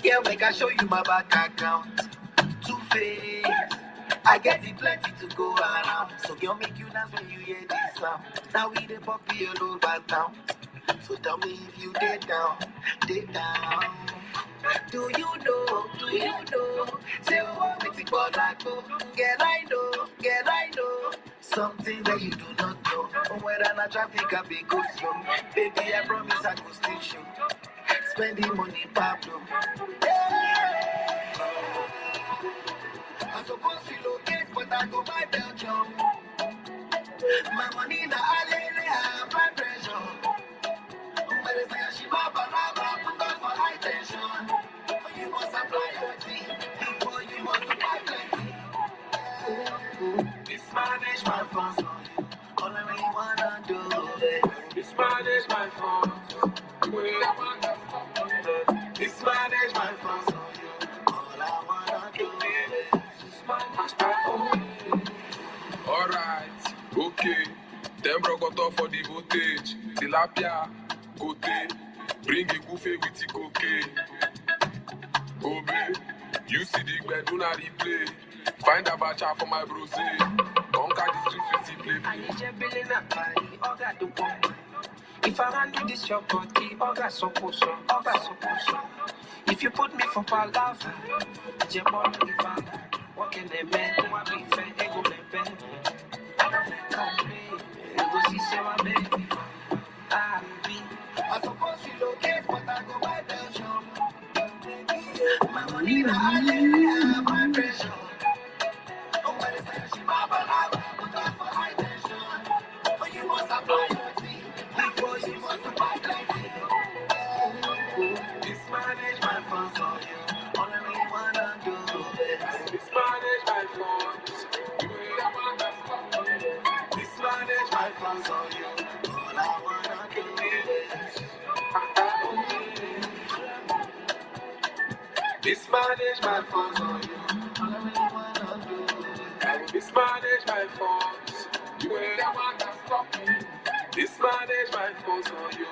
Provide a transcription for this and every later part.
Yeah, make I show you my bank account. Two-face, I get it plenty to go around. So girl, make you dance when you hear this sound. Now we the puppy all over town. So tell me if you dead down, dead down. Do you know? Say what with it, but I go. Girl, I know. Something that you do not know. Whether na traffic I be go slow. Baby, I promise I go still show. Spending money, Pablo. I'm supposed to locate, but I go buy Belgium. My money na alele, I apply pressure. But it's like she ma banana, put on for high tension. You must apply your tea, before you must apply plenty. Mismanage my funds on you. All I really wanna do is mismanage my funds. Mismanage my funds on you. All I wanna do is mismanage my funds. Alright, okay. Them bro got off for the voltage. Tilapia, gote. Bring a goofy with the cocaine. Obey, you see the bed, do not replay. Find a bacha for my bros. Conquer the streets with the play. I need your billing up, I got the one. If I handle this your body, Oga suppose. If you put me for palava, Jebon if I walk in the bed, I be fair, ego me bed. I don't come me, go see say my baby. I suppose you locate, but I go buy Belgium. My money na hallelujah, my pressure. Oh, but it's like she ma balava, put on for high tension. But you must apply your tea, because you must apply plenty. Mismanage my funds on you. All I really wanna do is mismanage my funds. Mismanage my funds on you. All I wanna do is mismanage my funds on you. All I really wanna do is mismanage my funds. You ain't wanna stop me. Mismanage my funds on you.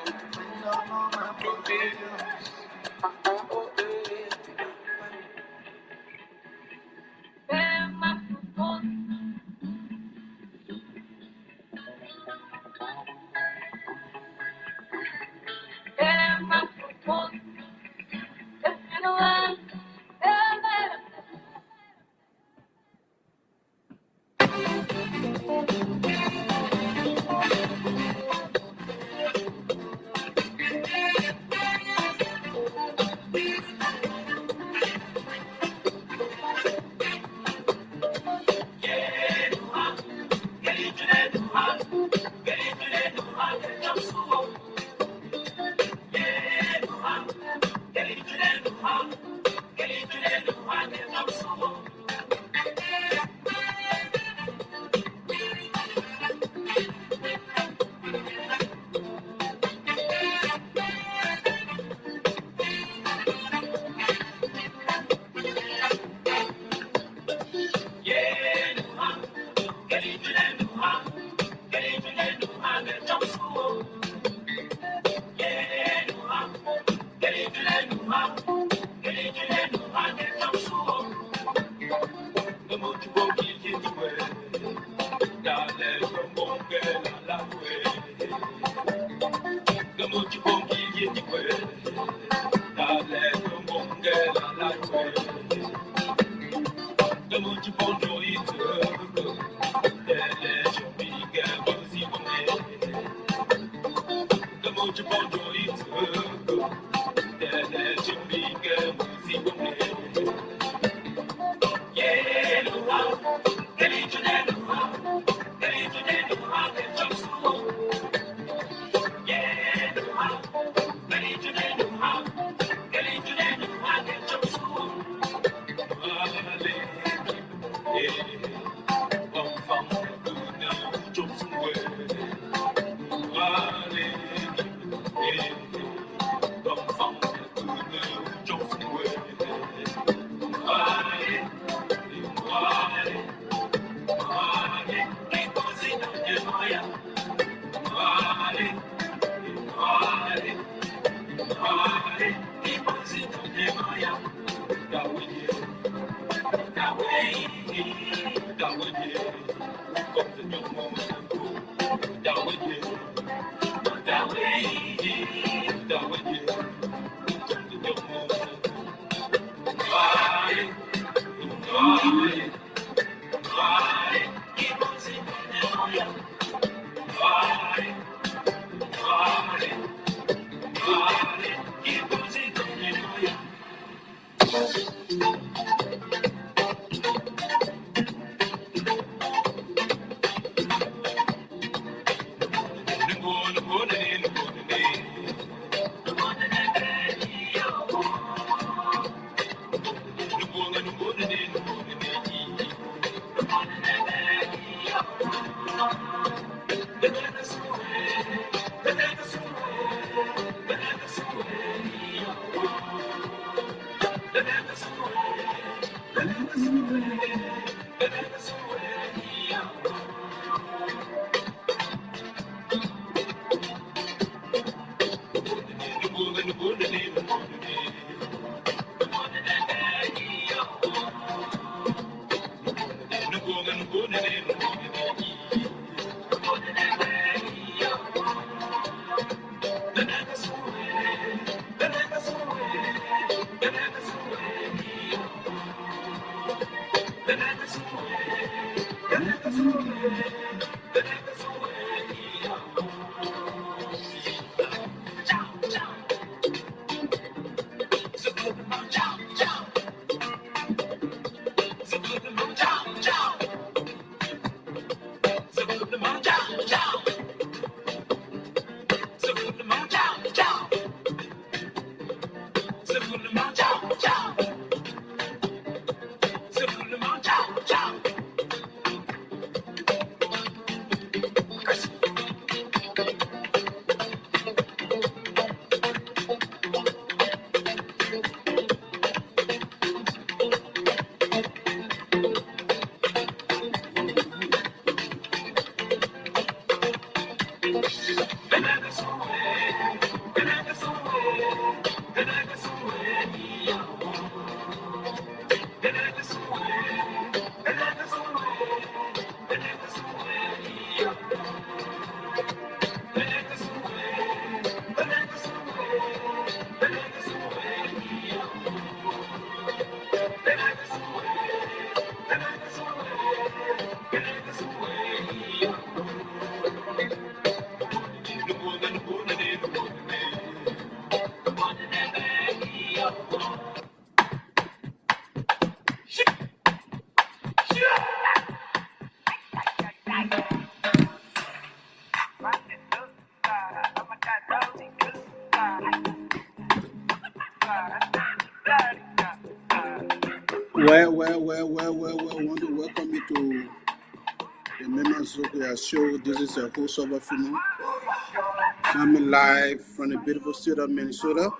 I want to welcome you to the Maima Goyah show. This is a host of a film coming live from the beautiful state of Minnesota.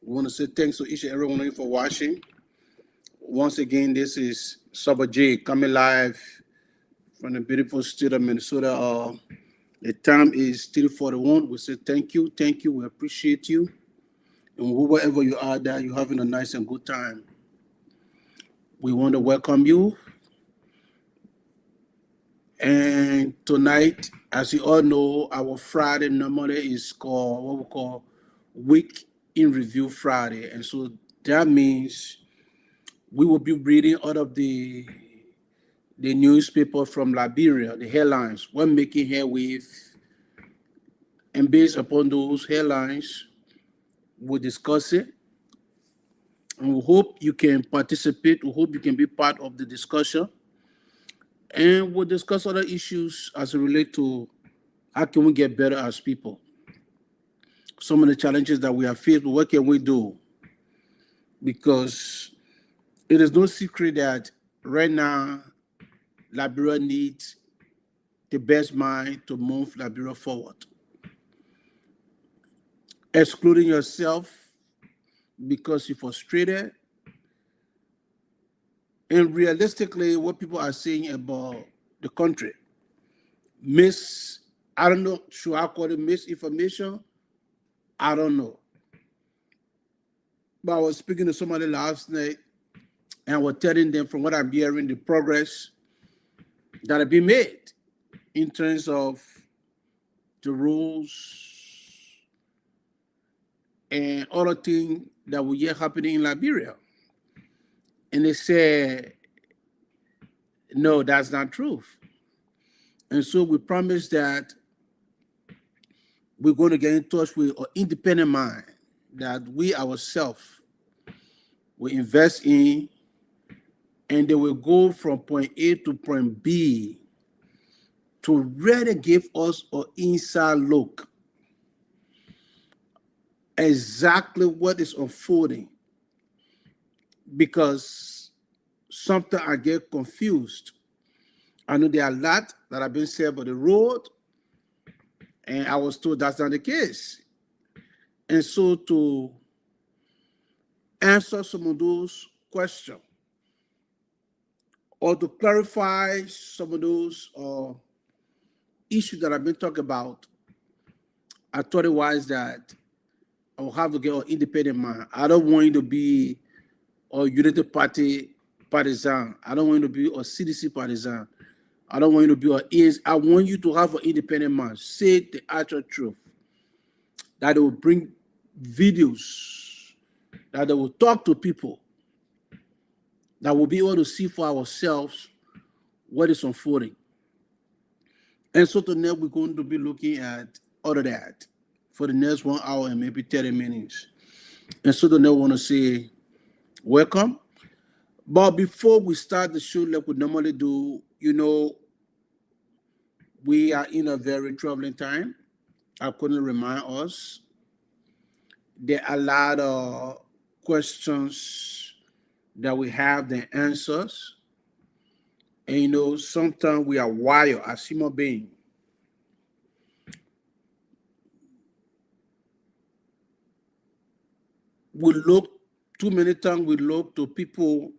We want to say thanks to each and every one of you for watching. Once again, this is SUBOR coming live from the beautiful state of Minnesota. The time is 3:41. We say thank you. We appreciate you. And wherever you are there, you're having a nice and good time. We want to welcome you. And tonight, as you all know, our Friday normally is called what we call Week in Review Friday. And so that means we will be reading out of the newspaper from Liberia, the headlines. We're making headway, and based upon those headlines, we'll discuss it. And we hope you can participate. We hope you can be part of the discussion. And we'll discuss other issues as it relates to how can we get better as people. Some of the challenges that we have faced, what can we do? Because it is no secret that right now, Liberia needs the best mind to move Liberia forward. Excluding yourself because you're frustrated. And realistically, what people are saying about the country, I don't know, should I call it misinformation? I don't know. But I was speaking to somebody last night, and I was telling them from what I'm hearing, the progress that have been made in terms of the rules and other things that were yet happening in Liberia. And they said, no, that's not true. And so we promised that we're going to get in touch with an independent mind that we ourselves will invest in, and they will go from point A to point B to really give us an inside look exactly what is unfolding, because sometimes I get confused. I know there are a lot that have been said about the road, and I was told that's not the case. And so to answer some of those questions or to clarify some of those issues that I've been talking about, I thought it wise that I will have to get an independent mind. I don't want you to be a United Party partisan. I don't want you to be a CDC partisan. I don't want you to be an ES. I want you to have an independent mind. Say the actual truth. That they will bring videos, that they will talk to people, that we'll be able to see for ourselves what is unfolding. And so tonight we're going to be looking at all of that for the next 1 hour and maybe 30 minutes. And so tonight we want to say welcome. But before we start the show like we normally do, we are in a very troubling time. I couldn't remind us. There are a lot of questions that we have the answers. And sometimes we are wired as human beings. We look, too many times we look to people,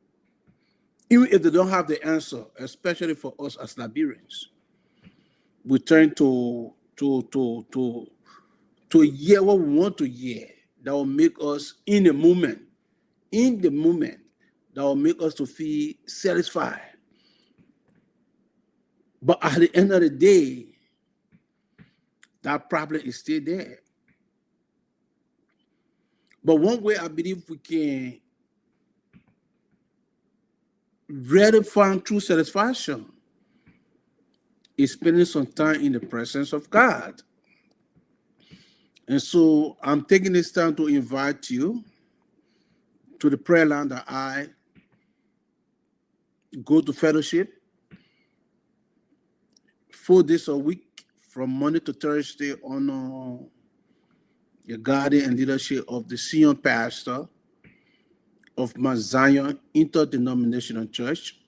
even if they don't have the answer, especially for us as Liberians. We turn to hear what we want to hear that will make us in the moment, that will make us to feel satisfied. But at the end of the day, that problem is still there. But one way I believe we can really find true satisfaction is spending some time in the presence of God. And so I'm taking this time to invite you to the prayer line that I go to fellowship 4 days a week from Monday to Thursday on the guardian and leadership of the senior pastor of Mount Zion Interdenominational Church,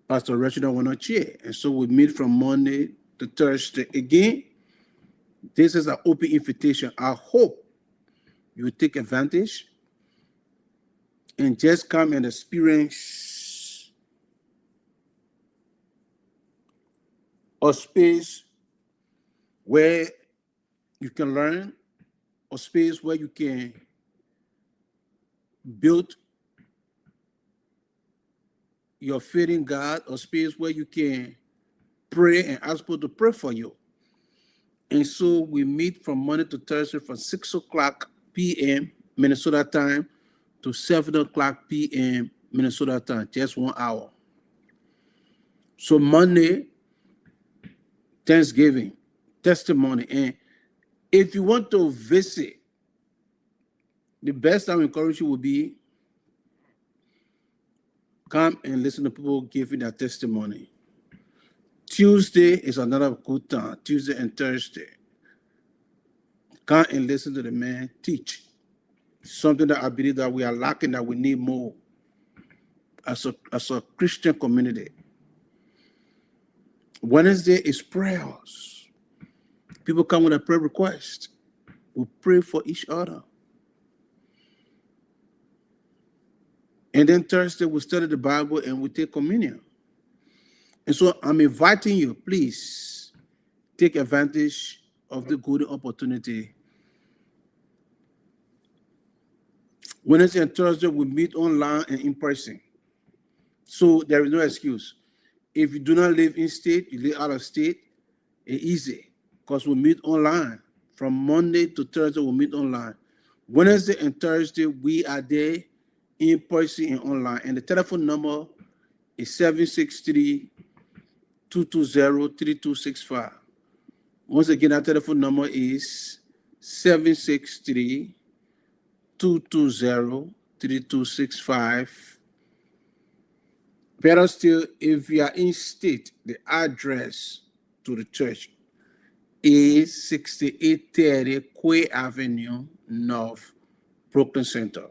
Pastor Reginald Wanochie. And so we meet from Monday to Thursday again. This is an open invitation. I hope you will take advantage and just come and experience a space where you can learn, a space where you can build your faith in God, a space where you can pray and ask people to pray for you. And so we meet from Monday to Thursday from 6 o'clock p.m. Minnesota time to 7 o'clock p.m. Minnesota time, just 1 hour. So Monday, Thanksgiving, testimony. And if you want to visit, the best time I encourage you would be come and listen to people giving their testimony. Tuesday is another good time, Tuesday and Thursday. Come and listen to the man teach. Something that I believe that we are lacking, that we need more as a Christian community. Wednesday is prayers. People come with a prayer request. We pray for each other. And then Thursday, we study the Bible and we take communion. And so I'm inviting you, please take advantage of the good opportunity Wednesday and Thursday, we meet online and in person. So there is no excuse. If you do not live in state, you live out of state, it's easy because we meet online. From Monday to Thursday, we meet online. Wednesday and Thursday, we are there in person and online. And the telephone number is 763-220-3265. Once again, our telephone number is 763-220-3265. Better still, if you are in state, the address to the church is 6830 Quay Avenue North, Brooklyn Center.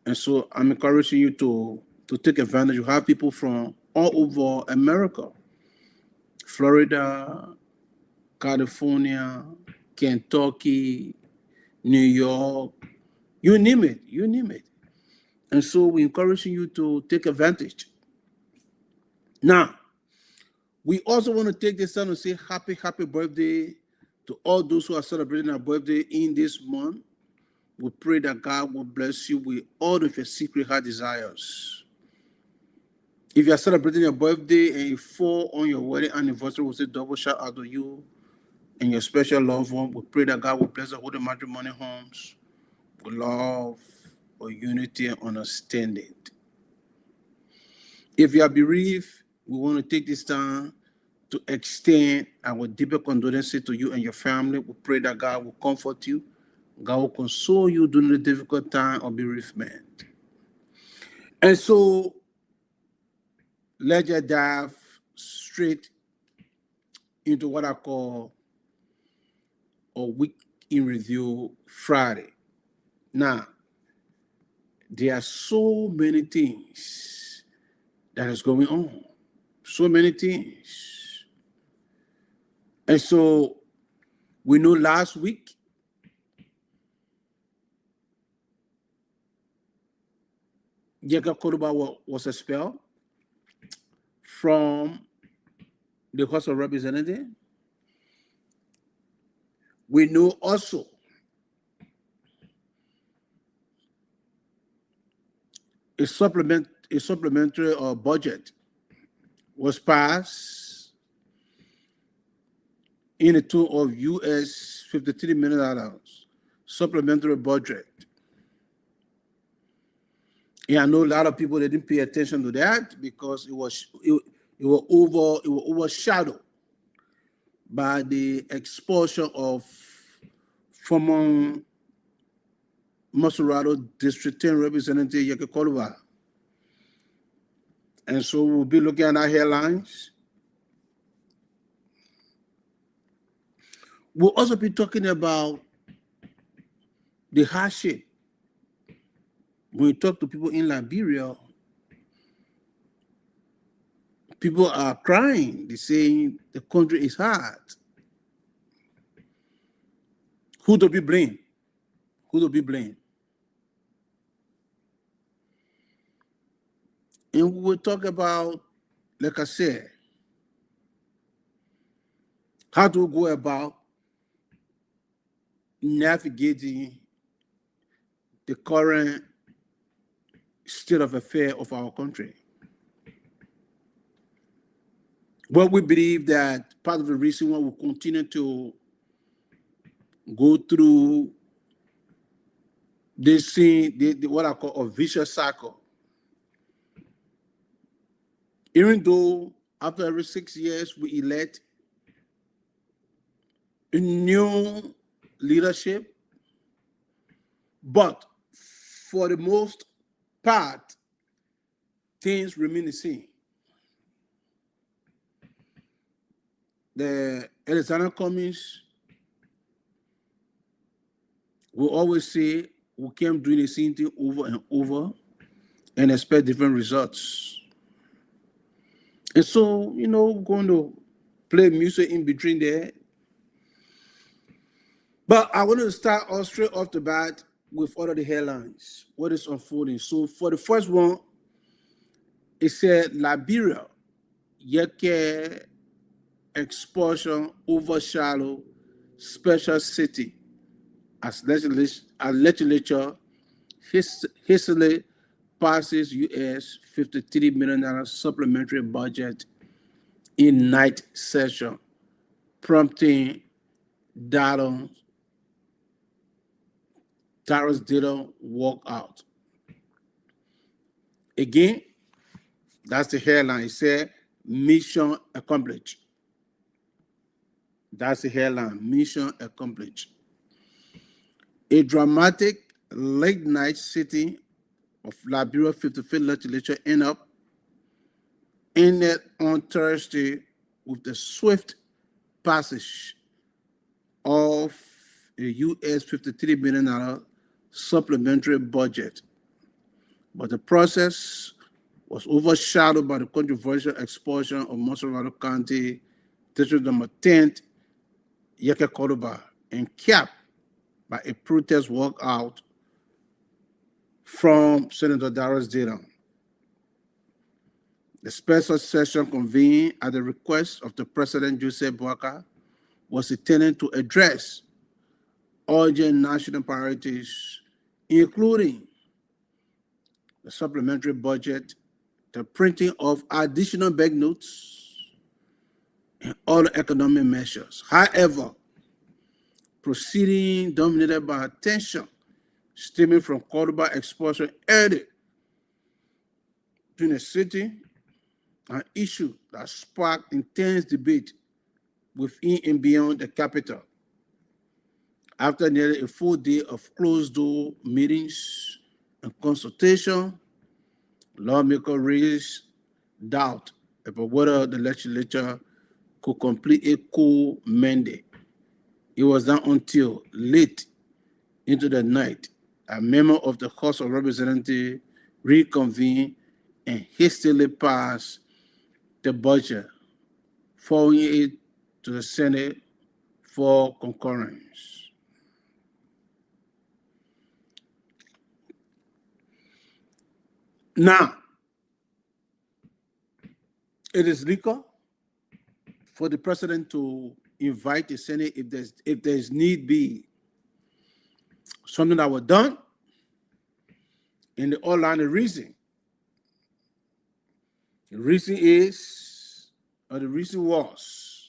And so I'm encouraging you to take advantage. You have people from all over America, Florida, California, Kentucky, New York, you name it, you name it. And so we're encouraging you to take advantage. Now, we also want to take this time to say happy birthday to all those who are celebrating their birthday in this month. We pray that God will bless you with all of your secret heart desires. If you are celebrating your birthday and you fall on your wedding anniversary, we'll say double shout out to you and your special loved one. We pray that God will bless the Holy Matrimony homes with love, with unity, and understanding. If you are bereaved, we want to take this time to extend our deeper condolences to you and your family. We pray that God will comfort you. God will console you during the difficult time of bereavement. And so, let's just dive straight into what I call a week in review Friday. Now, there are so many things that is going on. So many things. And so, we know last week, Jacob Koruba was expelled from the House of Representatives. We know also a supplementary budget was passed in the tune of US $53 million supplementary budget. Yeah, I know a lot of people, they didn't pay attention to that because it was overshadowed by the expulsion of former Masurado District 10 Representative Yeke Koluwa. And so we'll be looking at our headlines. We'll also be talking about the hardship. When you talk to people in Liberia, people are crying. They're saying the country is hard. Who to be blamed? Who to be blamed? And we will talk about, like I said, how to go about navigating the current state of affairs of our country. Well, we believe that part of the reason why we continue to go through this thing, what I call a vicious cycle. Even though after every 6 years we elect a new leadership, but for the most part, things remain the same. The Alexander Cummings will always say we keep doing the same thing over and over and expect different results. And so, we're going to play music in between there. But I want to start off straight off the bat with all of the headlines, what is unfolding. So for the first one, it said Liberia, Yeke expulsion overshadow special city as legislature hastily passes US $53 million supplementary budget in night session, prompting Dallon's data walkout. Again, that's the headline. It said, mission accomplished. That's the headline, mission accomplished. A dramatic late night sitting of Liberia 55th legislature ended on Thursday with the swift passage of a US $53 million supplementary budget. But the process was overshadowed by the controversial expulsion of Monserrato County District Number 10, Yeke Cordoba, and capped by a protest walkout from Senator Darius Dillon. The special session convened at the request of the President Joseph Boakai was intended to address urgent national priorities, including the supplementary budget, the printing of additional banknotes, and other economic measures. However, proceeding dominated by tension stemming from Cordoba expulsion early between the city, an issue that sparked intense debate within and beyond the capital. After nearly a full day of closed-door meetings and consultation, lawmakers raised doubt about whether the legislature could complete a core mandate. It was not until late into the night a member of the House of Representatives reconvened and hastily passed the budget, forwarding it to the Senate for concurrence. Now, it is legal for the president to invite the Senate if there's need be something that was done, and the outline the reason. The reason is, or the reason was,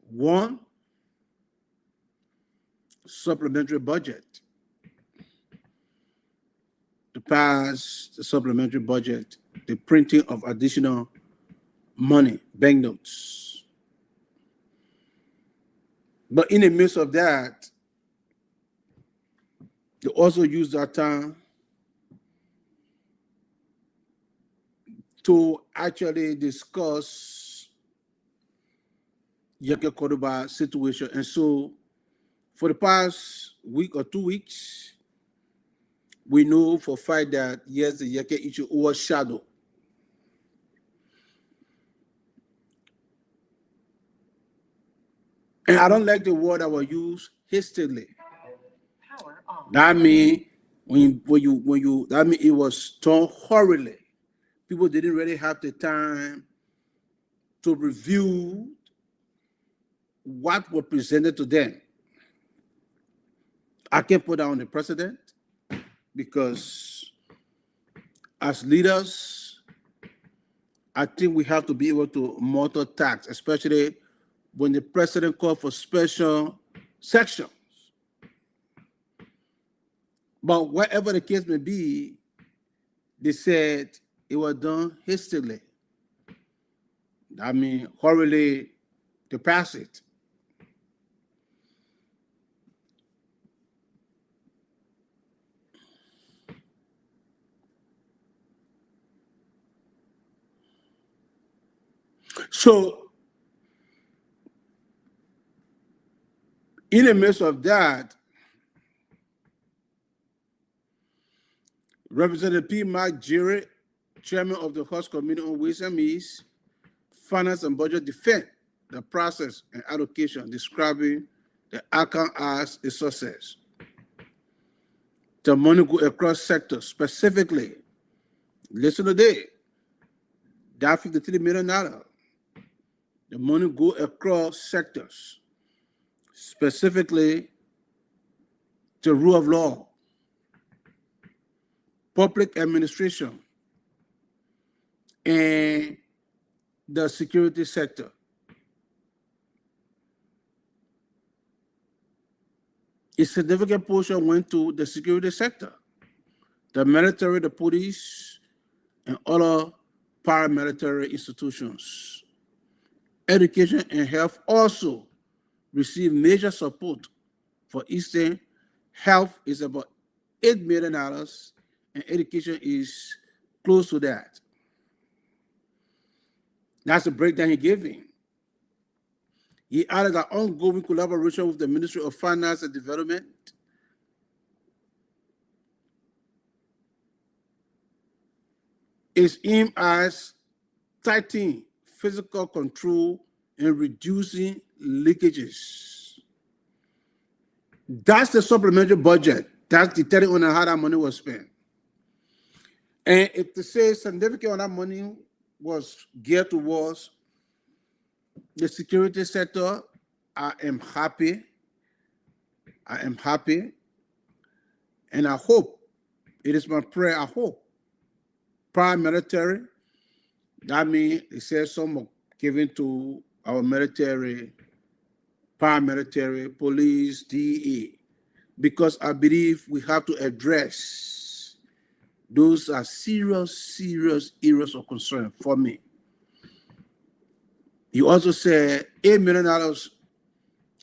one, supplementary budget. To pass the supplementary budget, the printing of additional money, banknotes. But in the midst of that, they also used that time to actually discuss Yeke Cordoba situation. And so for the past week or 2 weeks, we know for a fact that yes, the Yeke issue overshadowed and I don't like the word that was used hastily. That means when you that means it was done hurriedly. People didn't really have the time to review what was presented to them. I can't put that on the president because as leaders, I think we have to be able to multitask, especially when the president called for special sections. But whatever the case may be, they said it was done hastily. I mean, hurriedly to pass it. So, in the midst of that, Representative P. Mark Jerry, chairman of the House Committee on Ways and Means, Finance and Budget, defend the process and allocation, describing the outcome as a success. The money go across sectors, specifically, listen today, that $53 million, the money go across sectors, specifically the rule of law, public administration, and the security sector. A significant portion went to the security sector, the military, the police, and other paramilitary institutions. Education and health also receive major support. For instance, health is about $8 million, and education is close to that. That's the breakdown he gave him. He added an ongoing collaboration with the Ministry of Finance and Development is aimed at tightening physical control and reducing leakages. That's the supplementary budget. That's determining on how that money was spent. And if to say significant amount of money was geared towards the security sector, I am happy. I am happy. And I hope, it is my prayer, I hope, paramilitary, that means it says some are given to our military, paramilitary, police, DEA, because I believe we have to address those are serious areas of concern for me. You also said $8 million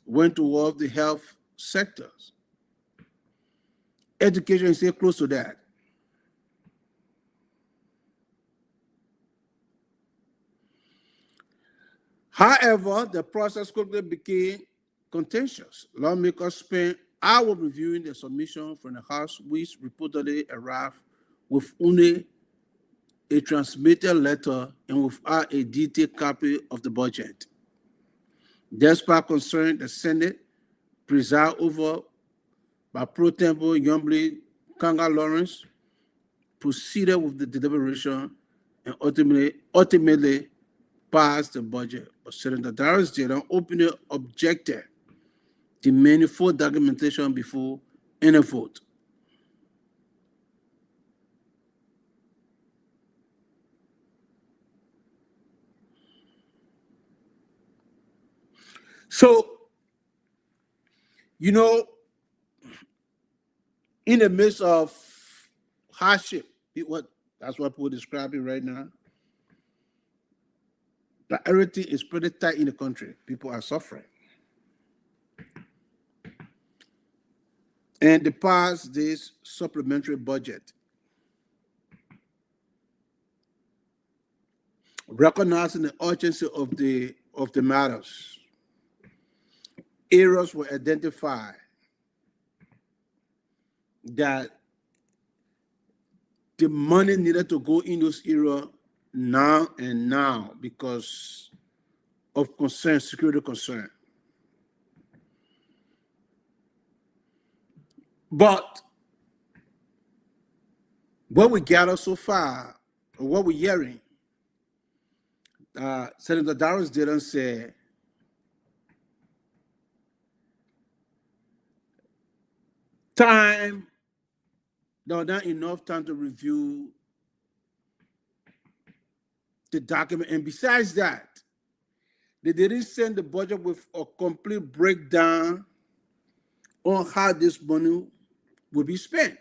went toward the health sectors. Education is still close to that. However, the process quickly became contentious. Lawmakers spent hours reviewing the submission from the House, which reportedly arrived with only a transmitted letter and without a detailed copy of the budget. Despite concern, the Senate, presided over by Pro Tempore Youngblade Kanga Lawrence, proceeded with the deliberation and ultimately passed the budget. But Senator Darius Dayton openly objected, demanding full documentation before any vote. So, you know, in the midst of hardship, that's what people describe it right now, but everything is pretty tight in the country. People are suffering. And they passed this supplementary budget, recognizing the urgency of the matters. Areas were identified that the money needed to go in those areas now because of concern, security concern. But what we gather so far, or what we're hearing, Senator Darius Dayton said there was not enough time to review the document. And besides that, they didn't send the budget with a complete breakdown on how this money will be spent.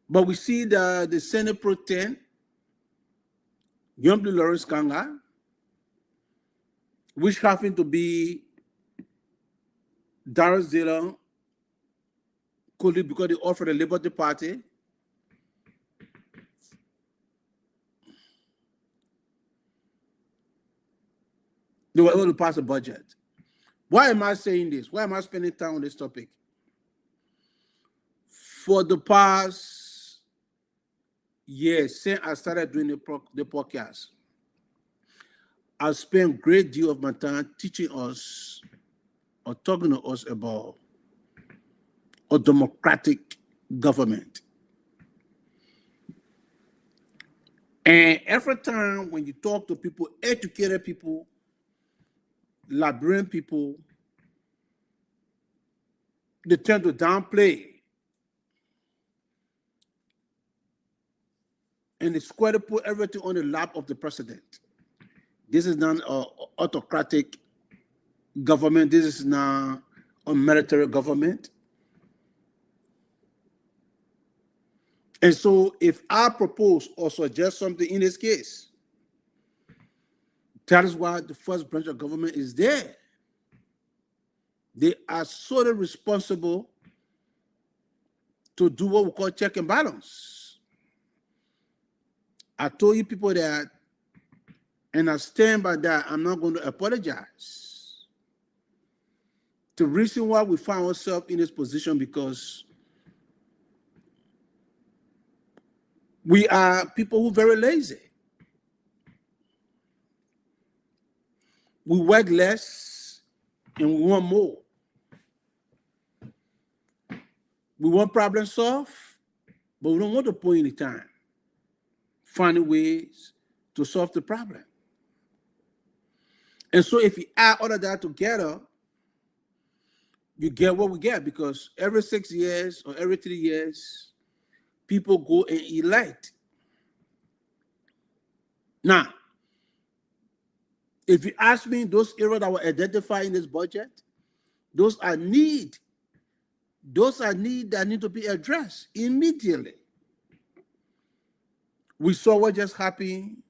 But we see the Senate Pro Tem, Youngblade Lawrence Kanga, which happened to be Darius Dayton colleague because they offered the Liberty Party. They were able to pass a budget. Why am I saying this? Why am I spending time on this topic? For the past year, since I started doing the podcast, I've spent a great deal of my time teaching us or talking to us about a democratic government. And every time when you talk to people, educated people, librarian people, they tend to downplay and the squad put everything on the lap of the president. This is not an autocratic government. This is not a military government. And so if I propose or suggest something in this case, that is why the first branch of government is there. They are solely responsible to do what we call check and balance. I told you people that, and I stand by that, I'm not going to apologize. The reason why we find ourselves in this position because we are people who are very lazy. We work less and we want more. We want problem solved, but we don't want to put any time finding ways to solve the problem. And so if you add all of that together, you get what we get, because every 6 years or every 3 years, people go and elect. Now, if you ask me, those areas that were identified in this budget, those are needs that need to be addressed immediately. We saw what just happened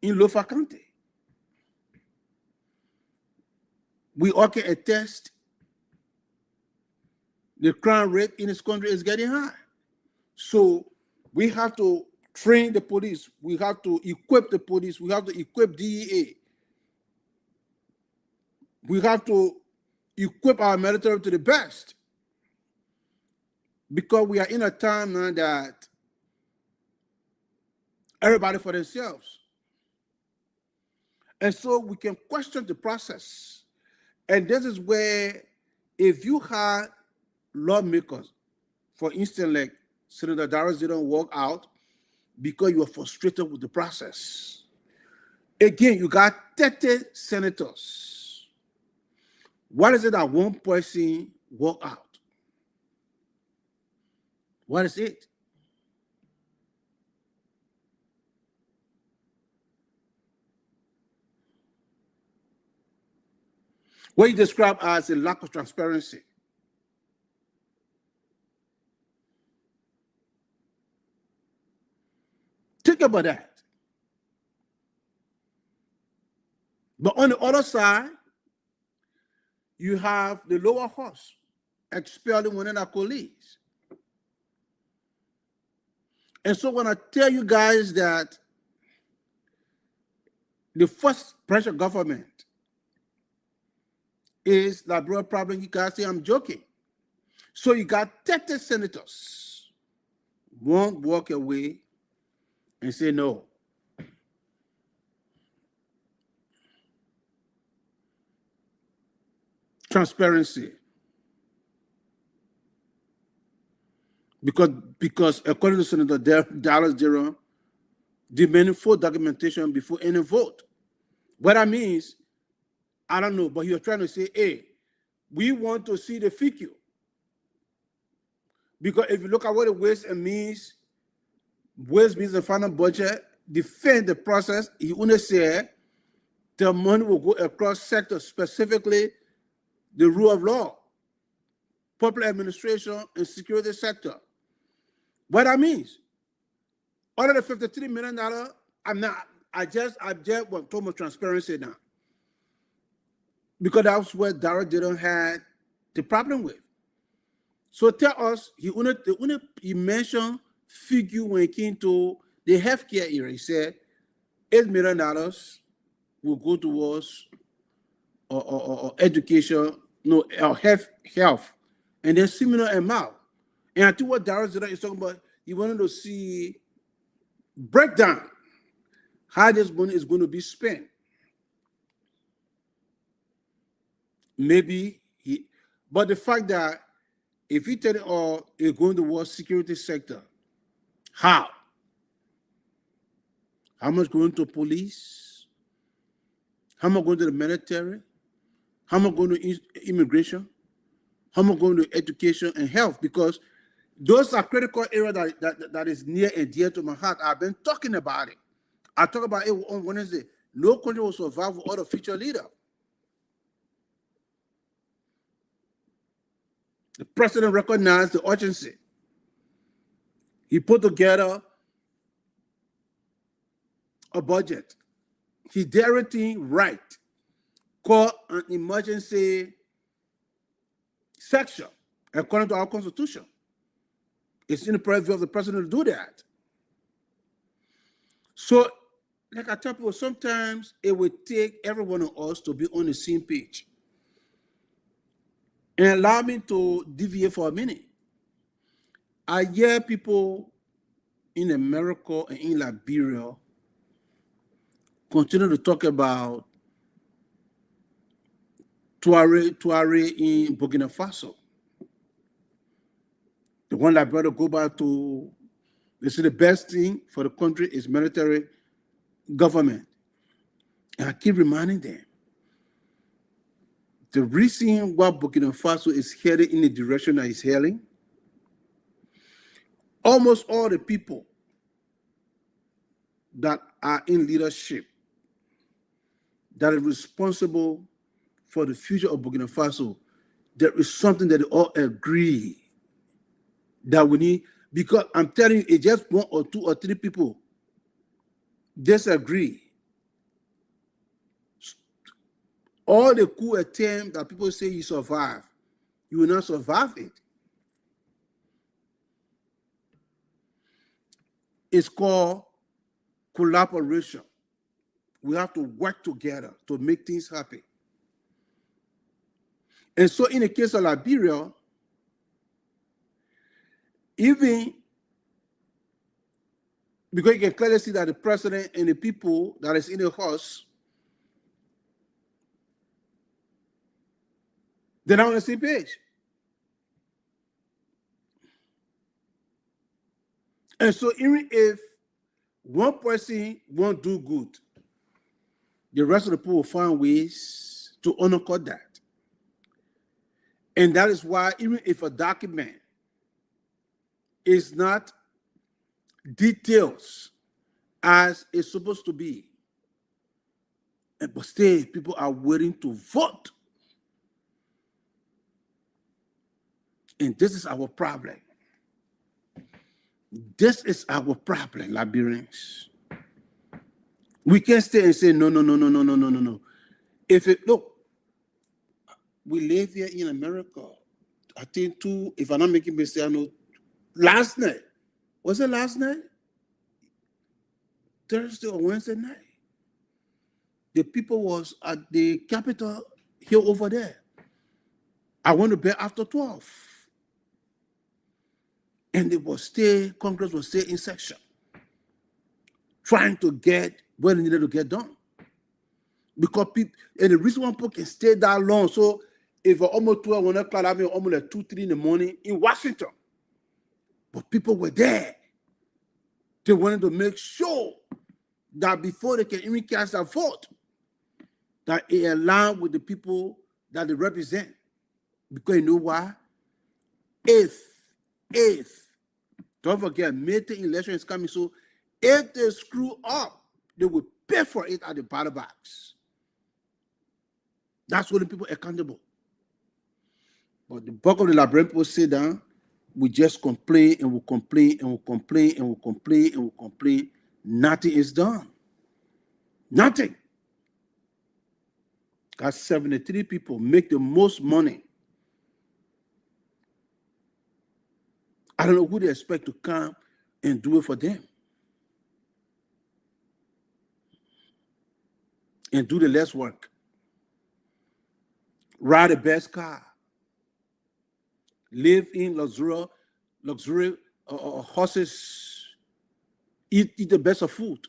in Lofa County. We all can attest the crime rate in this country is getting high. So we have to train the police. We have to equip the police. We have to equip DEA. We have to equip our military to the best, because we are in a time now that everybody for themselves. And so we can question the process. And this is where, if you had lawmakers, for instance, like Senator Darrell didn't walk out because you are frustrated with the process. Again, you got 30 senators. What is it that one person walk out? What is it? What you describe as a lack of transparency. Think about that. But on the other side, you have the lower house expelling one of their colleagues. And so when I tell you guys that the first branch of government is the broad problem, you guys say I'm joking. So you got 30 senators won't walk away and say no. Transparency. Because according to Senator Dallas Durham, demanding full documentation before any vote. What that means, I don't know, but you're trying to say, hey, we want to see the figure. Because if you look at what the ways and means the final budget, defend the process, he only said the money will go across sectors, specifically the rule of law, public administration, and security sector. What that means, out of the $53 million, I just want to talk transparency now. Because that's what Darrell didn't have the problem with. So tell us, he mentioned figure when it came to the healthcare area. He said $8 million will go towards or education, or health, and then similar amount. And I think what Darrell is talking about, he wanted to see breakdown how this money is going to be spent. Maybe but the fact that if you tell it all, it's going towards security sector, how? How much going to police? How much going to the military? How much going to immigration? How much going to education and health? Because Those are critical areas that is near and dear to my heart. I've been talking about it. I talk about it on Wednesday. No country will survive without a future leader. The president recognized the urgency. He put together a budget. He did everything right. Called an emergency section according to our constitution. It's in the purview of the president to do that. So, like I tell people, sometimes it would take every one of us to be on the same page. And allow me to deviate for a minute. I hear people in America and in Liberia continue to talk about Tuareg in Burkina Faso. The one that better go back to, they say the best thing for the country is military government. And I keep reminding them, the reason why Burkina Faso is heading in the direction that it's heading, almost all the people that are in leadership that are responsible for the future of Burkina Faso, there is something that they all agree that we need, because I'm telling you, it's just one or two or three people disagree. All the coup attempt that people say you survive, you will not survive it. It's called collaboration. We have to work together to make things happen. And so in the case of Liberia, even because you can clearly see that the president and the people that is in the house, they're not on the same page. And so even if one person won't do good, the rest of the people will find ways to undercut that. And that is why even if a document is not details as it's supposed to be, but still people are willing to vote. And this is our problem. This is our problem, Liberians. We can't stay and say, no, no, no, no, no, no, no, no, no. Look, we live here in America. I think if I'm not making mistake, I know, last night, was it last night? Thursday or Wednesday night? The people was at the Capitol Hill over there. I went to bed after 12. And Congress was still in session, trying to get what they needed to get done. Because people, and the reason why people can stay that long, so if almost 12, 1 o'clock, I mean almost like 2, 3 in the morning in Washington. But people were there. They wanted to make sure that before they can even cast a vote, that it aligned with the people that they represent. Because you know why? If, don't forget, midterm election is coming, so if they screw up, they will pay for it at the ballot box. That's holding people accountable. But the bulk of the Liberian people sit down, we just complain and we complain and we complain and we complain and we complain. Nothing is done. Nothing. Got 73 people make the most money. I don't know who they expect to come and do it for them. And do the less work. Ride the best car. Live in luxury horses. Eat the best of food.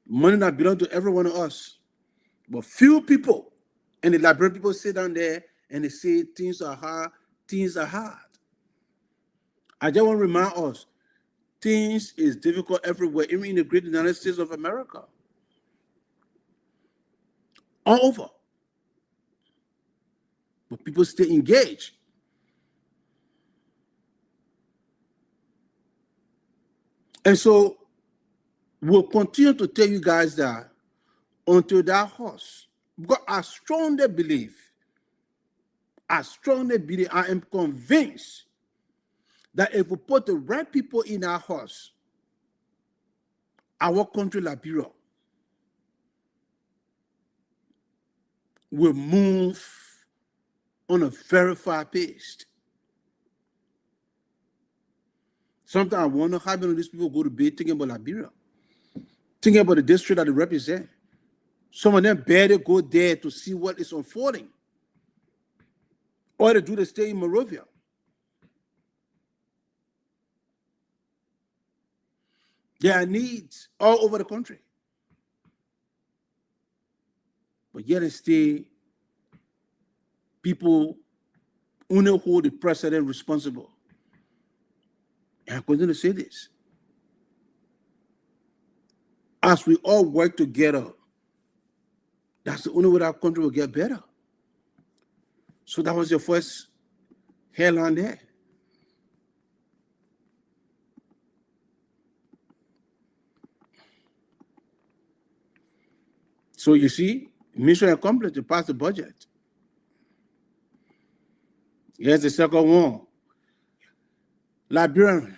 Money that belongs to every one of us. But few people, and the Liberian people sit down there and they say things are hard, things are hard. I just want to remind us, things is difficult everywhere, even in the great United States of America. All over. But people stay engaged. And so we'll continue to tell you guys that until that horse, because I strongly believe, I am convinced that if we put the right people in our horse, our country, Liberia, will move on a very fast pace. Sometimes I wonder how many of these people go to bed thinking about Liberia, thinking about the district that they represent. Some of them barely go there to see what is unfolding. Or they do, they stay in Monrovia. There are needs all over the country. But yet and still, people only hold the president responsible. And I continue to say this. As we all work together, that's the only way our country will get better. So that was your first headline there. So you see, mission accomplished to pass the budget. Here's the second one. Liberian.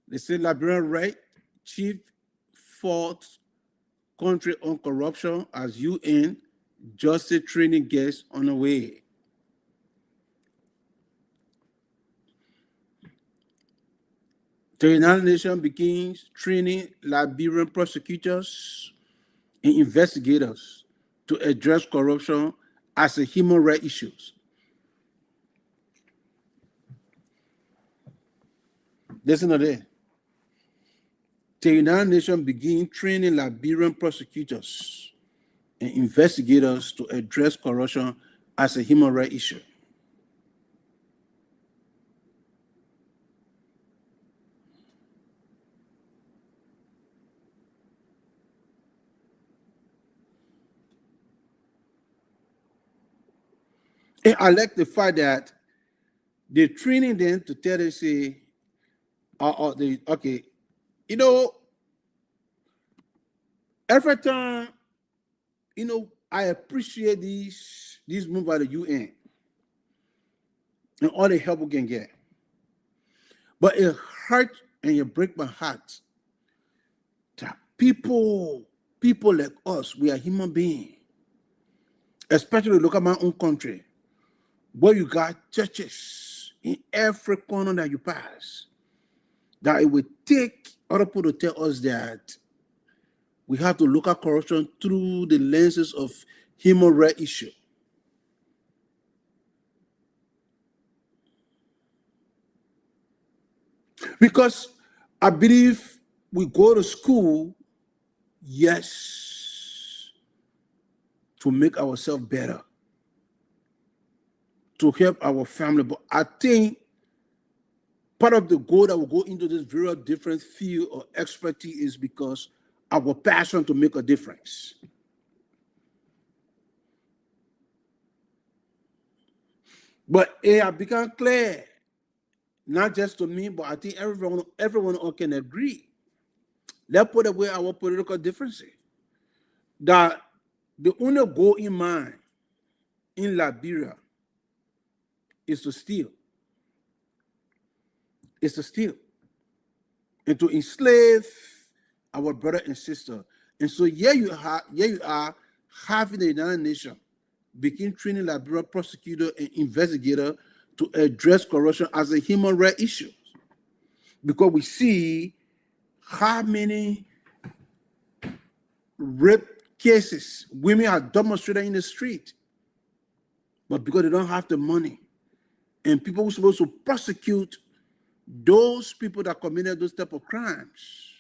They say Liberian right chief fought country on corruption as UN justice training gets on the way. The United Nations begins training Liberian prosecutors and investigators to address corruption as a human rights issue. Listen to this. The United Nations begins training Liberian prosecutors and investigators to address corruption as a human rights issue. And I like the fact that they're training them to tell them, say, okay, you know, every time, you know, I appreciate these move by the UN and all the help we can get. But it hurts and it breaks my heart that people like us, we are human beings, especially look at my own country, where you got churches in every corner that you pass, that it would take other people to tell us that we have to look at corruption through the lenses of human rights issue. Because I believe we go to school, yes, to make ourselves better, to help our family. But I think part of the goal that will go into this very different field of expertise is because our passion to make a difference. But it has become clear, not just to me, but I think everyone can agree. Let's put away our political differences. That the only goal in mind in Liberia is to steal. Is to steal and to enslave our brother and sister. And so here you are having the United Nations begin training Liberian prosecutor and investigator to address corruption as a human rights issue. Because we see how many rape cases women are demonstrated in the street, but because they don't have the money, and people who are supposed to prosecute those people that committed those type of crimes,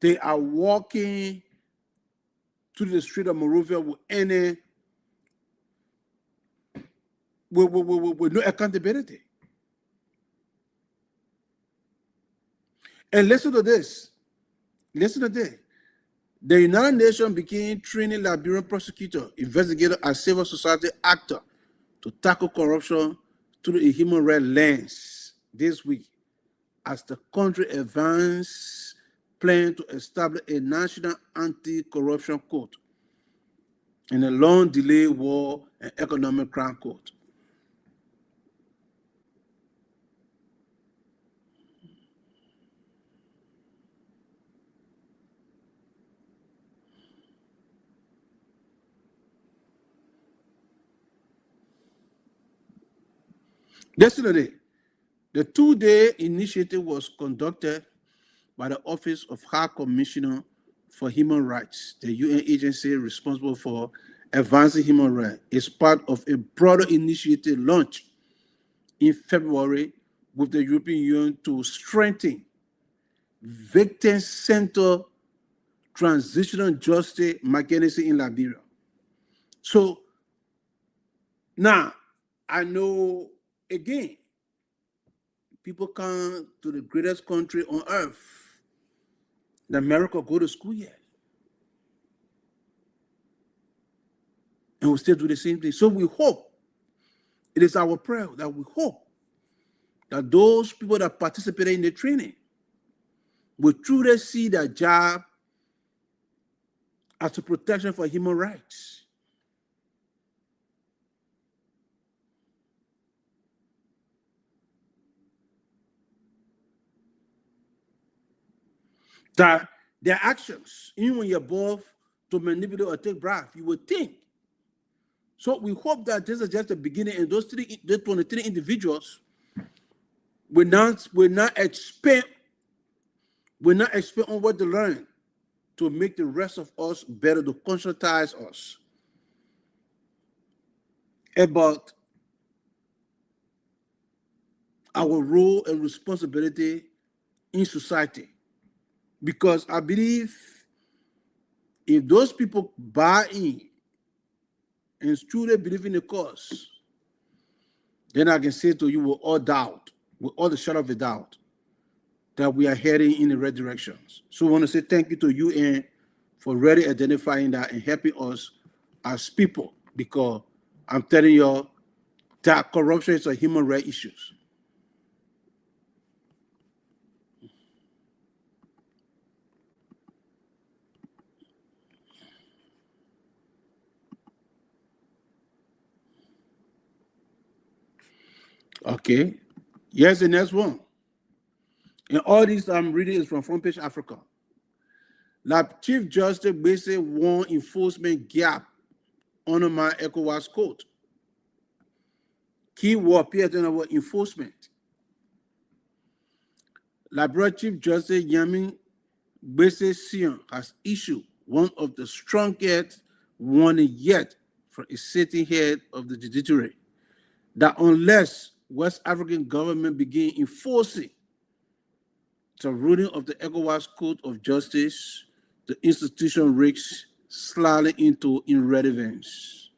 they are walking to the street of Monrovia with no accountability. And listen to this. Listen to this. The United Nations began training Liberian prosecutor, investigator, and civil society actor to tackle corruption through a human rights lens. this week as the country advances plan to establish a national anti-corruption court and a long-delayed war and economic crime court. Yesterday, the two-day initiative was conducted by the Office of High Commissioner for Human Rights, the UN agency responsible for advancing human rights. It's part of a broader initiative launched in February with the European Union to strengthen victim-centered transitional justice mechanism in Liberia. So now I know, again, people come to the greatest country on earth, the America, go to school yet. And we still do the same thing. So we hope, it is our prayer that we hope that those people that participated in the training will truly see their job as a protection for human rights. That their actions, even when you're above to manipulate or take bribe, you would think. So we hope that this is just the beginning, and those 23 individuals will not expect on what they learn to make the rest of us better, to conscientize us about our role and responsibility in society. Because I believe if those people buy in and truly believe in the cause, then I can say to you with all doubt, with all the shadow of a doubt, that we are heading in the right directions. So I want to say thank you to UN for really identifying that and helping us as people, because I'm telling you that corruption is a human rights issue. Okay, here's the next one. And all these I'm reading is from Front Page Africa. Chief Justice basically warned enforcement gap on my ECOWAS code. Key word appears in our enforcement. Liberia Chief Justice Yami Gbese Sion has issued one of the strongest warning yet from a sitting head of the judiciary that unless West African government begin enforcing the ruling of the ECOWAS Code of Justice, the institution risks sliding into irrelevance.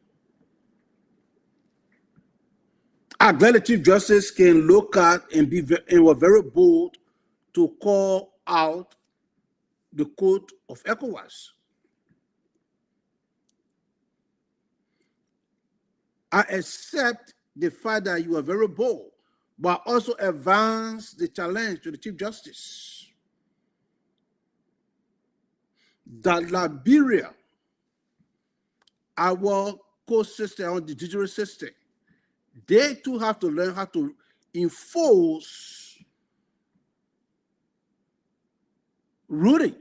I'm glad the Chief Justice can look at and were very bold to call out the Code of ECOWAS. I accept the fact that you are very bold, but also advance the challenge to the Chief Justice that Liberia, our court system, our judicial system, they too have to learn how to enforce ruling.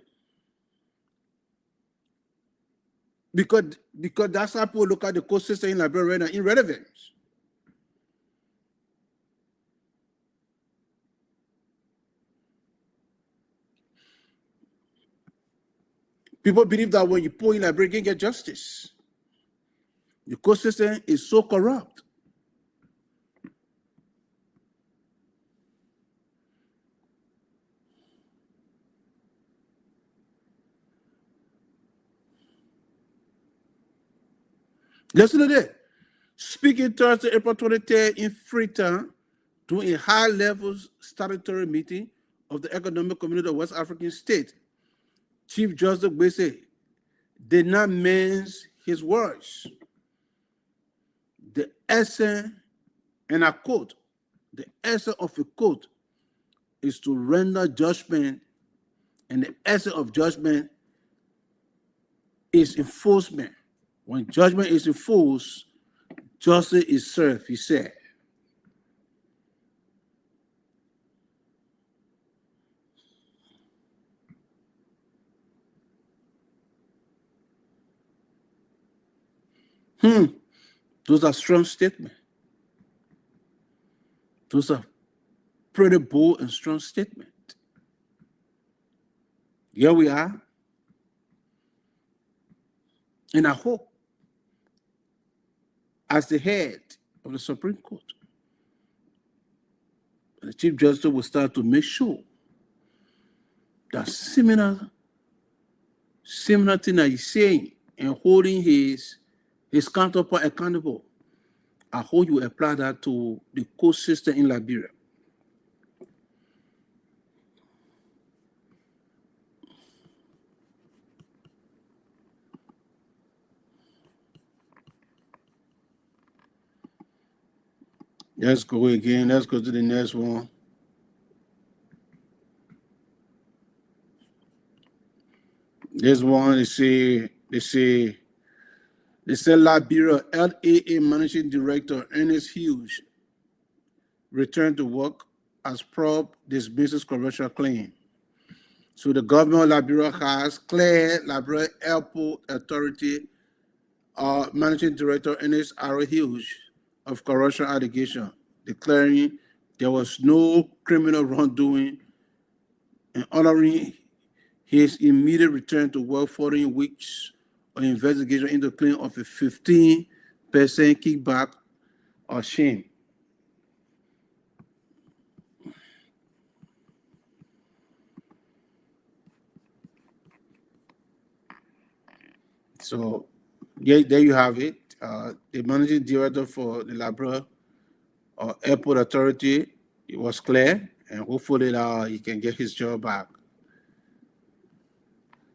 Because that's how people look at the court system in Liberia right now, irrelevance. People believe that when you pull in Liberia, you can get justice. The court system is so corrupt. Listen to this. Speaking Thursday, April 23rd in Freetown, during a high-level statutory meeting of the Economic Community of West African States, Chief Justice Gbese did not mince his words. The essence, and I quote, The essence of a court is to render judgment, and the essence of judgment is enforcement. When judgment is enforced, justice is served, he said. Those are strong statements. Those are pretty bold and strong statements. Here we are. And I hope, as the head of the Supreme Court, the Chief Justice will start to make sure that similar thing that he's saying and holding his counterpart accountable, I hope you apply that to the court system in Liberia. Let's go again. Let's go to the next one. This one, they say Liberia LAA Managing Director Ernest Hughes returned to work as probe dismisses corruption claim. So the government of Liberia has cleared Liberia Airport Authority Managing Director Ernest R. Hughes of corruption allegation, declaring there was no criminal wrongdoing and honoring his immediate return to work following weeks of investigation into claim of a 15% kickback or shame. So there you have it. The managing director for the Liberia Airport Authority, it was clear, and hopefully he can get his job back.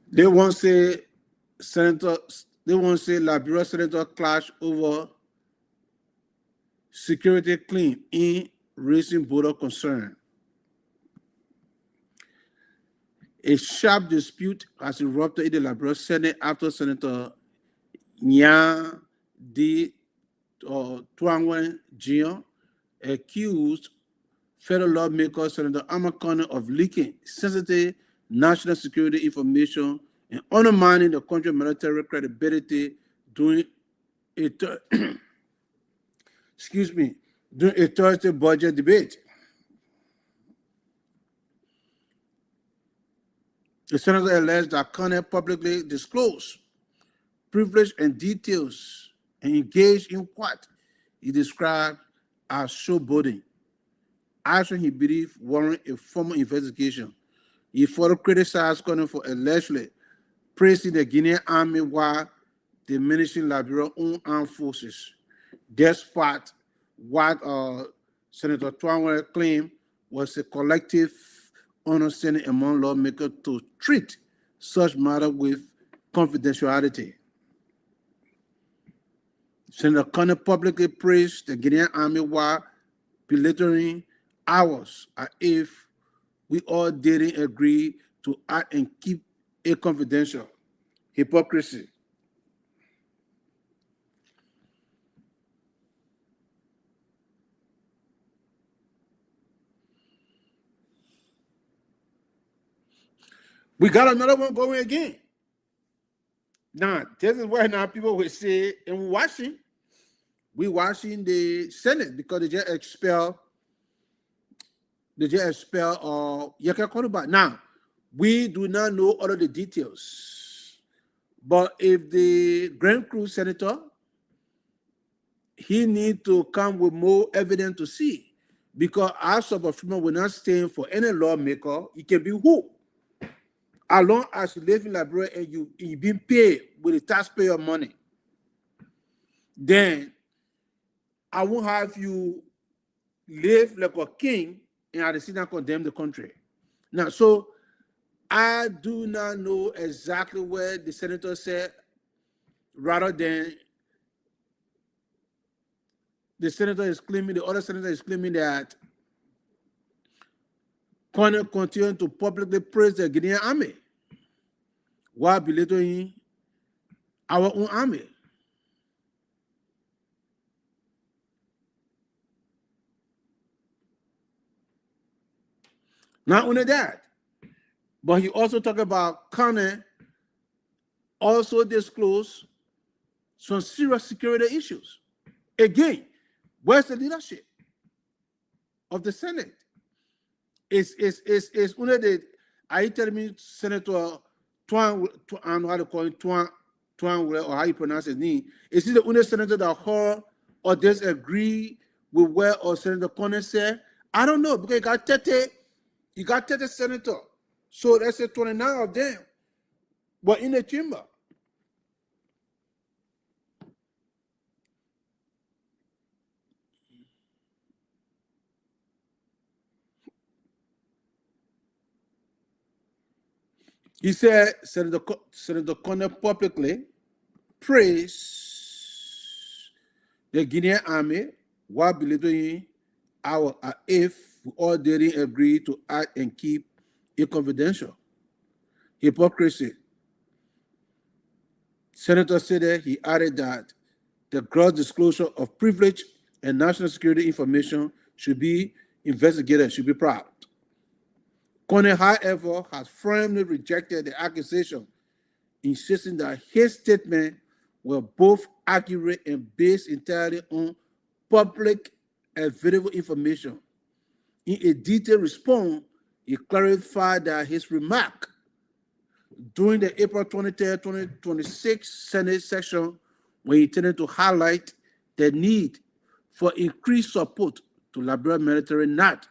They won't say Liberia senator clash over security claim in raising border concern. A sharp dispute has erupted in the Liberia Senate after Senator Nya D. Twangwen Jian accused federal lawmaker Senator Amakone of leaking sensitive national security information and undermining the country's military credibility during a Thursday budget debate. The senator alleged that Kone publicly disclosed privilege and details and engaged in what he described as showboating, action he believed warrant a formal investigation. He further criticized Kone for allegedly praising the Guinean army while diminishing Liberia's own armed forces, despite what Senator Twangwen claimed was a collective understanding among lawmakers to treat such matter with confidentiality. Senator Kone publicly praised the Guinean army while belittling ours as if we all didn't agree to act and keep it confidential. Hypocrisy. We got another one going again. Now, this is where now people will say, and we're watching the Senate because they just expel Yaka Koruba. Now, we do not know all of the details. But if the Grand Crew Senator, he need to come with more evidence to see. Because our sub-freeman will not stand for any lawmaker. It can be who? As long as you live in Liberia and you being paid with the taxpayer money, then I won't have you live like a king and at the same time condemn the country. Now, so I do not know exactly where the senator said, rather than the other senator is claiming that Corner continued to publicly praise the Guinean army while belittling our own army. Not only that, but he also talked about Corner also disclosed some serious security issues. Again, where's the leadership of the Senate? Is only the, are you telling me Senator Tuan, I don't know how to call him, Tuan, or how you pronounce his name? Is he the only senator that heard or disagree with what or Senator Corner said? I don't know, because you got 30 senators. So let's say 29 of them were in the chamber. He said Senator Corner publicly praised the Guinean army while belittling our if we all didn't agree to act and keep it confidential. Hypocrisy. Senator said that he added that the gross disclosure of privilege and national security information should be investigated, should be proud. Corner, however, has firmly rejected the accusation, insisting that his statement were both accurate and based entirely on public available information. In a detailed response, he clarified that his remark during the April 23, 2026 Senate session, when he intended to highlight the need for increased support to Liberian military not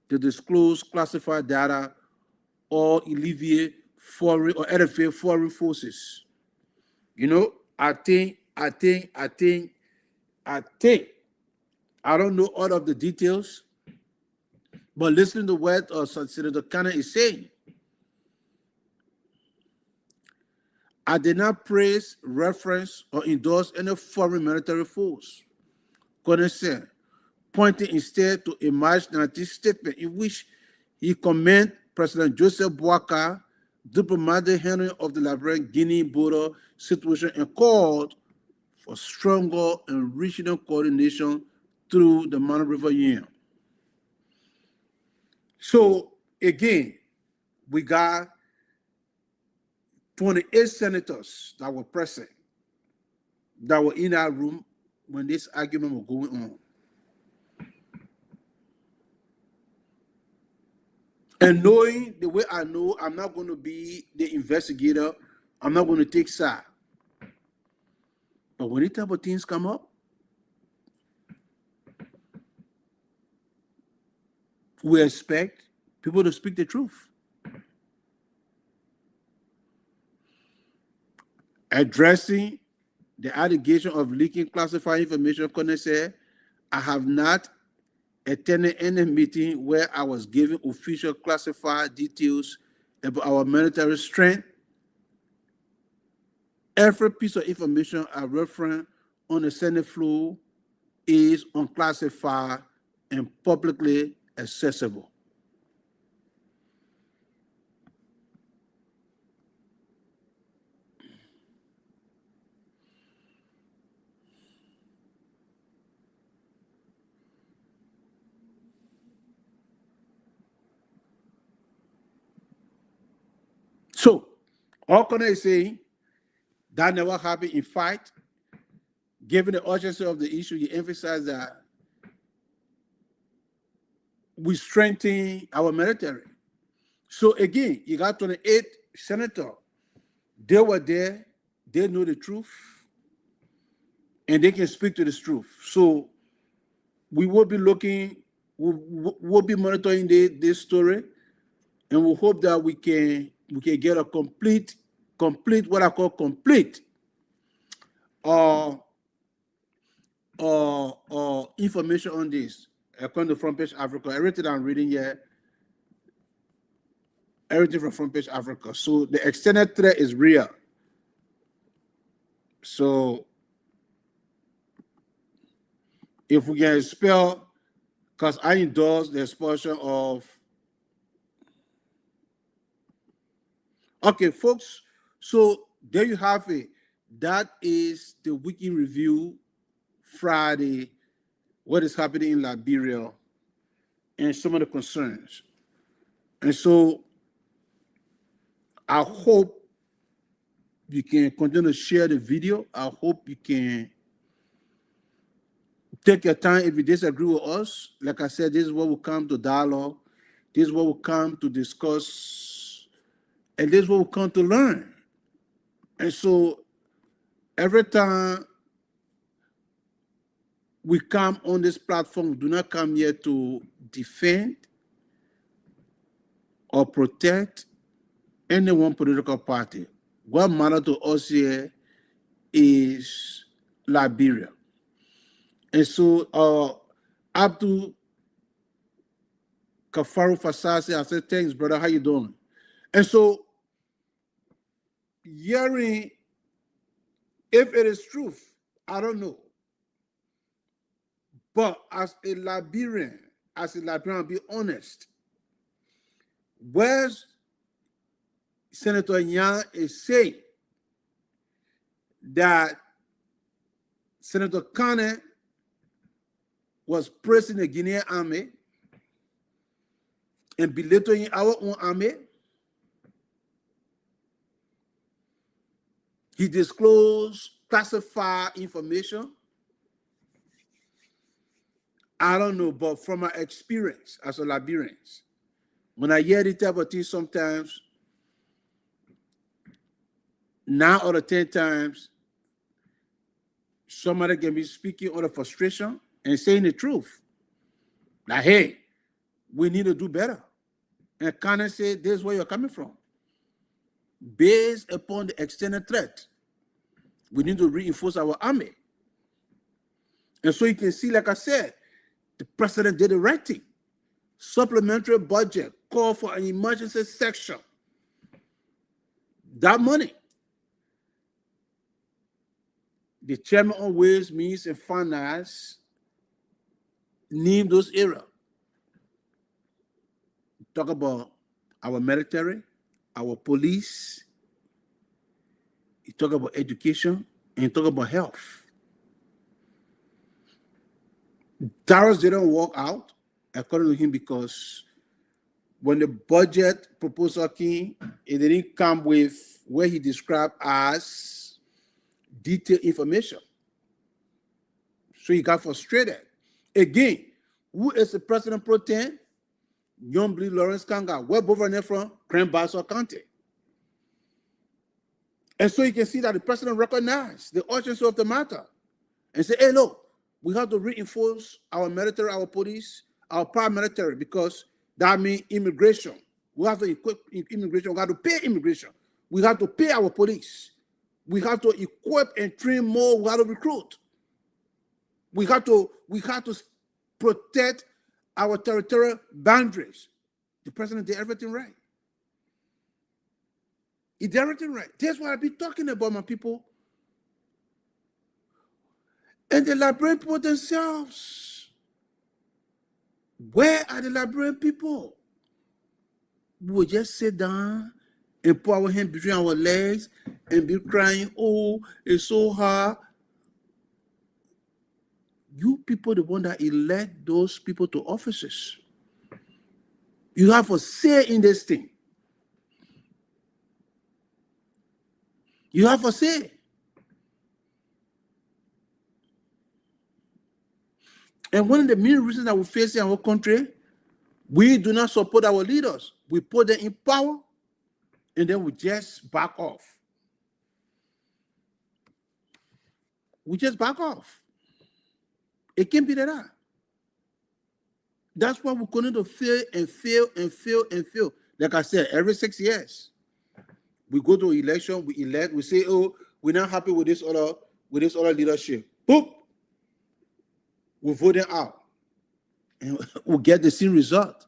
to disclose classified data or alleviate foreign or elevate foreign forces. You know, I don't know all of the details, but listen to what Senator Cannon is saying. I did not praise, reference, or endorse any foreign military force, Corner said, pointing instead to a March 19 statement in which he commended President Joseph Boakai, diplomatic handling of the Liberian-Guinea border situation, and called for stronger and regional coordination through the Mano River Union. So again, we got 28 senators that were present, that were in our room when this argument was going on. And knowing the way I know, I'm not going to be the investigator. I'm not going to take side. But when these type of things come up, we expect people to speak the truth. Addressing the allegation of leaking classified information, Corner said, I have not attended any meeting where I was given official classified details about our military strength. Every piece of information I reference on the Senate floor is unclassified and publicly accessible. So, all Corner is saying that never happened. In fact, given the urgency of the issue, he emphasized that we strengthen our military. So again, you got 28 senators. They were there. They know the truth, and they can speak to this truth. So we will be looking, we'll be monitoring this story, and we hope that we can get a complete what I call complete information on this. According to Front Page Africa, everything I'm reading here, everything from Front Page Africa. So the extended threat is real. So if we can expel, because I endorse the expulsion of Okay, folks. So there you have it. That is the week in review Friday. What is happening in Liberia and some of the concerns. And so I hope you can continue to share the video. I hope you can take your time. If you disagree with us, like I said, this is what will come to dialogue. This is what will come to discuss. And this is what will come to learn. And so every time we come on this platform, we do not come here to defend or protect any one political party. What matters to us here is Liberia. And so Abdul Kafaru Fasasi, I said, thanks, brother. How you doing? And so hearing if it is truth, I don't know. But as a Liberian, I'll be honest. Where's Senator Yang is saying that Senator Kane was praising the Guinean army and belittling our own army. He disclosed classified information. I don't know, but from my experience as a Liberian, when I hear the type of thing sometimes, 9 out of 10 times, somebody can be speaking under frustration and saying the truth. Like, hey, we need to do better. And kind of say, this is where you're coming from. Based upon the external threat, we need to reinforce our army. And so you can see, like I said, the president did the right thing. Supplementary budget call for an emergency section. That money, the chairman on Ways, Means, and Finance named those areas. Talk about our military, our police, you talk about education, and you talk about health. Darius didn't work out, according to him, because when the budget proposal came, it didn't come with what he described as detailed information. So he got frustrated. Again, who is the president pro tem? Young Billy Lawrence Kanga. Where both are from? Cranbasso County. And so you can see that the president recognized the urgency of the matter and say, hey, look, we have to reinforce our military, our police, our paramilitary, because that means immigration. We have to equip immigration. We have to pay immigration. We have to pay our police. We have to equip and train more. We have to recruit. We have to protect our territorial boundaries. The president did everything right. He did everything right. That's what I've been talking about, my people. And the Liberian people themselves. Where are the Liberian people? We will just sit down and put our hand between our legs and be crying, oh, it's so hard. You people, the one that elect those people to offices. You have a say in this thing. You have a say. And one of the main reasons that we face in our country, we do not support our leaders. We put them in power, and then we just back off. We just back off. It can't be like that. That's why we're going to fail and fail and fail and fail. Like I said, every 6 years, we go to election, we elect, we say, oh, we're not happy with this other leadership. Boop! We vote them out. And we'll get the same result.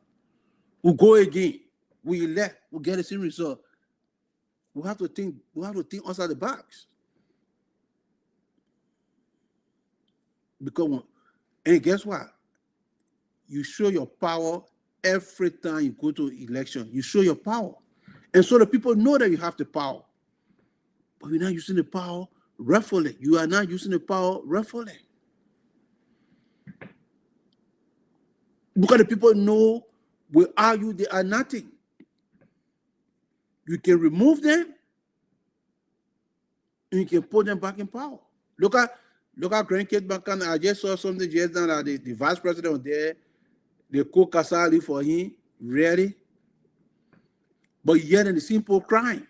We'll go again. We elect, we'll get the same result. We have to think outside the box. Because, and guess what? You show your power every time you go to election. You show your power. And so the people know that you have the power. But you're not using the power rightfully. You are not using the power rightfully. Because the people know without you, they are nothing. You can remove them and you can put them back in power. Look at grandkids back on. I just saw something just now that the vice president was there. They cook kasali for him, ready. But yet in the simple crying.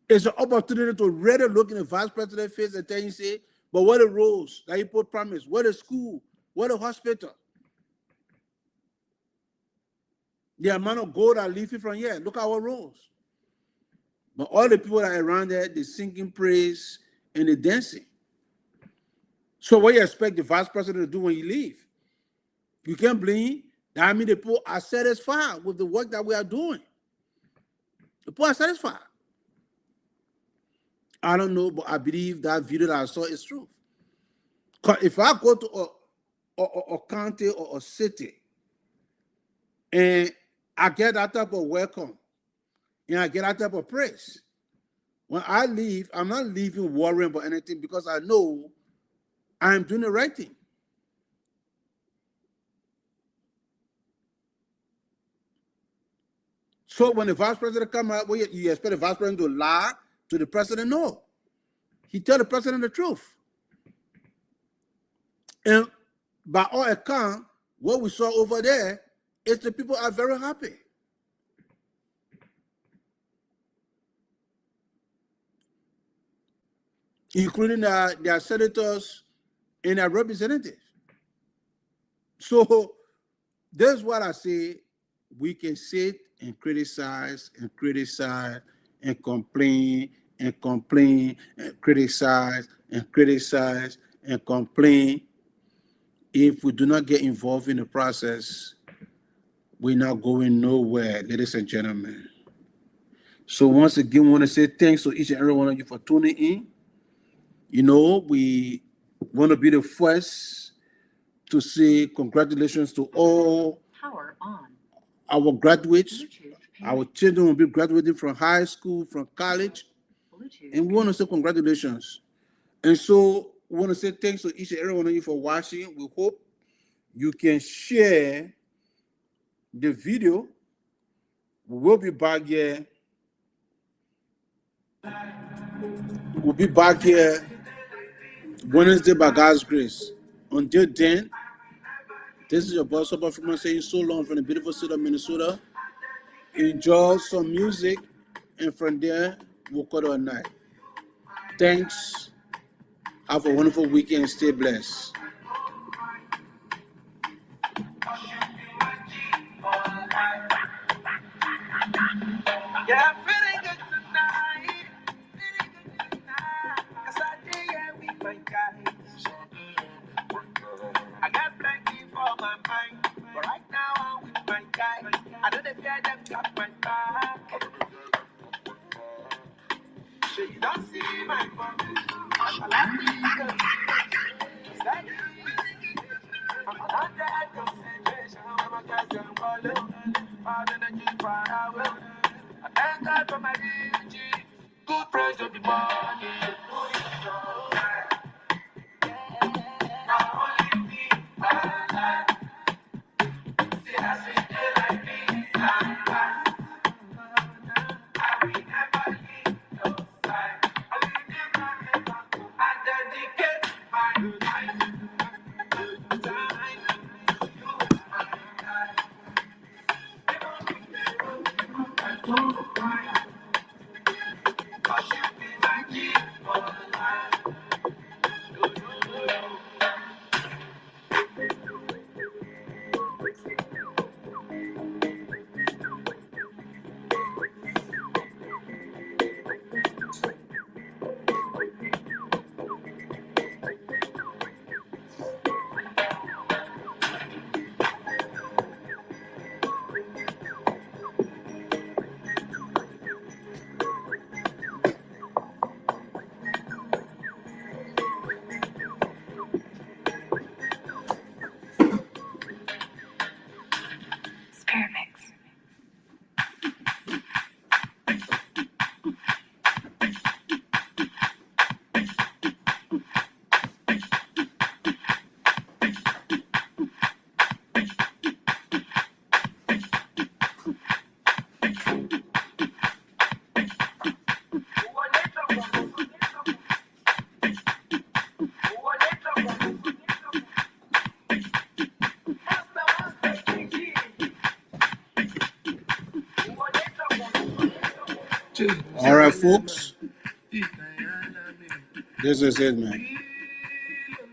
It's an opportunity to really look in the vice president's face and tell him, say, but what the roads that he put promise? What a school? What a hospital? The amount of gold that leaving from here. Look at our roads. But all the people that are around there, they singing praise and they dancing. So what you expect the vice president to do when you leave? You can't blame. I mean, the people are satisfied with the work that we are doing. The people are satisfied. I don't know, but I believe that video that I saw is true. Because if I go to a county or a city and I get that type of welcome and I get that type of praise, when I leave, I'm not leaving worrying about anything because I know I'm doing the right thing. So when the vice president come out, well, you expect the vice president to lie to the president? No. He tell the president the truth. And by all account, what we saw over there is the people are very happy. Including their senators and their representatives. So that's what I say. We can sit and criticize and criticize and complain and complain and criticize and criticize and complain. If we do not get involved in the process, we're not going nowhere, ladies and gentlemen. So once again, I want to say thanks to each and every one of you for tuning in. You know, we want to be the first to say congratulations to all Power on. our graduates. Bluetooth Our children will be graduating from high school, from college, Bluetooth. and we want to say congratulations. And so we want to say thanks to each and every one of you for watching. We hope you can share the video. We will be back here. We'll be back here Wednesday by God's grace. Until then, this is your boy SUBOR from saying so long from the beautiful city of Minnesota. Enjoy some music, and from there, we'll call it a night. Thanks. Have a wonderful weekend. Stay blessed. Yeah, I'm feeling good tonight. Feeling good tonight. 'Cause I did yeah, with my guys. I got plenty for my mind. But right now I'm with my guys. I know they fear them got my back. So you don't see my phone. I like me. It's like I'm under concentration. I'm a guys can follow. All the energy far away. I thank God for my energy. Good praise to the morning. Now only me, my life. See, I see it like this. I will never leave your side. I will never ever go. I All right, folks. This is it, man.